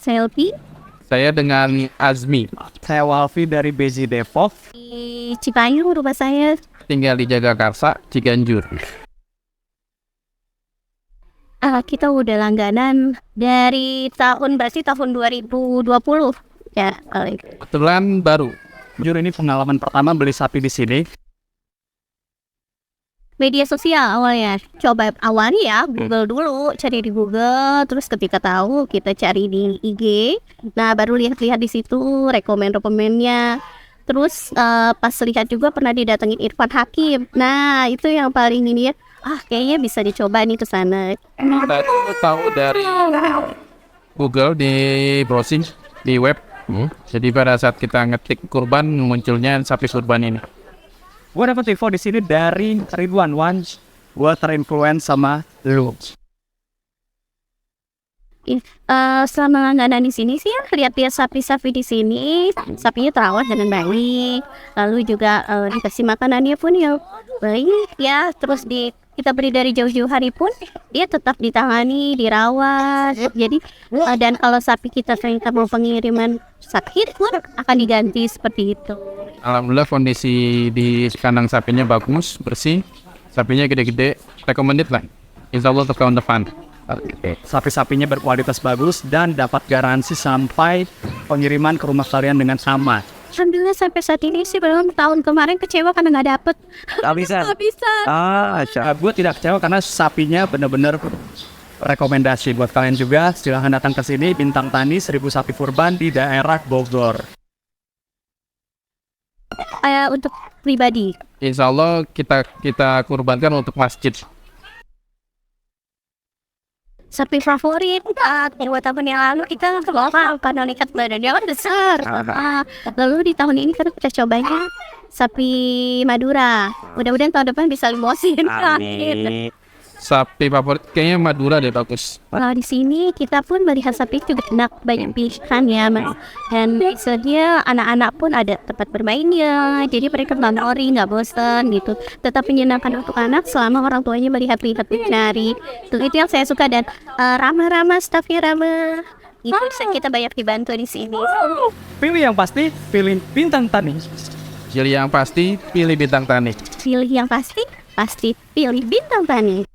Selfie Saya dengan Azmi, Saya Walfi dari BZ Depok. di Cipayung rumah saya. tinggal di Jagakarsa, Ciganjur. Kita udah langganan dari tahun 2020 ya paling. Kebetulan baru. Jujur ini pengalaman pertama beli sapi di sini. Media sosial awalnya, coba awalnya ya Google dulu, cari di Google, terus ketika tahu kita cari di IG, nah baru lihat-lihat di situ rekomennya, terus pas lihat juga pernah didatengin Irfan Hakim, nah itu yang paling ini ya, kayaknya bisa dicoba nih ke sana. Kita tahu dari Google di browsing di web. Jadi pada saat kita ngetik kurban, munculnya sapi kurban ini. Gue dapet info di sini dari Ridwan Wans. Gue terinfluence sama lu. Selama langganan di sini sih ya, lihat-lihat sapi-sapi di sini, sapinya terawat dengan baik, lalu juga dikasih makanannya pun yang baik ya, terus kita beri dari jauh-jauh hari pun dia tetap ditangani, dirawat. Jadi dan kalau sapi kita ternyata mau pengiriman sakit pun akan diganti seperti itu. Alhamdulillah kondisi di kandang sapinya bagus, bersih. Sapinya gede-gede, recommended lah. Insya Allah untuk tahun depan. Sapi-sapinya berkualitas bagus dan dapat garansi sampai pengiriman ke rumah kalian dengan sama. Alhamdulillah sampai saat ini sih, belum tahun kemarin kecewa karena nggak dapet. Gak bisa. Nggak bisa. Gue tidak kecewa karena sapinya benar-benar rekomendasi buat kalian juga. Silahkan datang ke sini, Bintang Tani 1000 Sapi Kurban di daerah Bogor. Untuk pribadi, Insya Allah kita kurbankan untuk masjid. sapi favorit buat tahun yang lalu kita karena ikat badannya kan besar. Lalu di tahun ini kita cobanya sapi Madura. Mudah-mudahan tahun depan bisa limosin. Amin. Sapi favorit kayaknya Madura deh, bagus. Kalau di sini kita pun melihat sapi juga enak, banyak pilihan ya Mas. Dan biasanya anak-anak pun ada tempat bermainnya, jadi mereka nggak ngori, nggak bosan gitu. Tetap menyenangkan untuk anak selama orang tuanya melihat-lihat mencari. Itu yang saya suka, dan ramah-ramah, stafnya ramah. Itu kita banyak dibantu di sini. Pilih yang pasti, pilih Bintang Tani. Jadi yang pasti pilih Bintang Tani. Pilih yang pasti pilih Bintang Tani.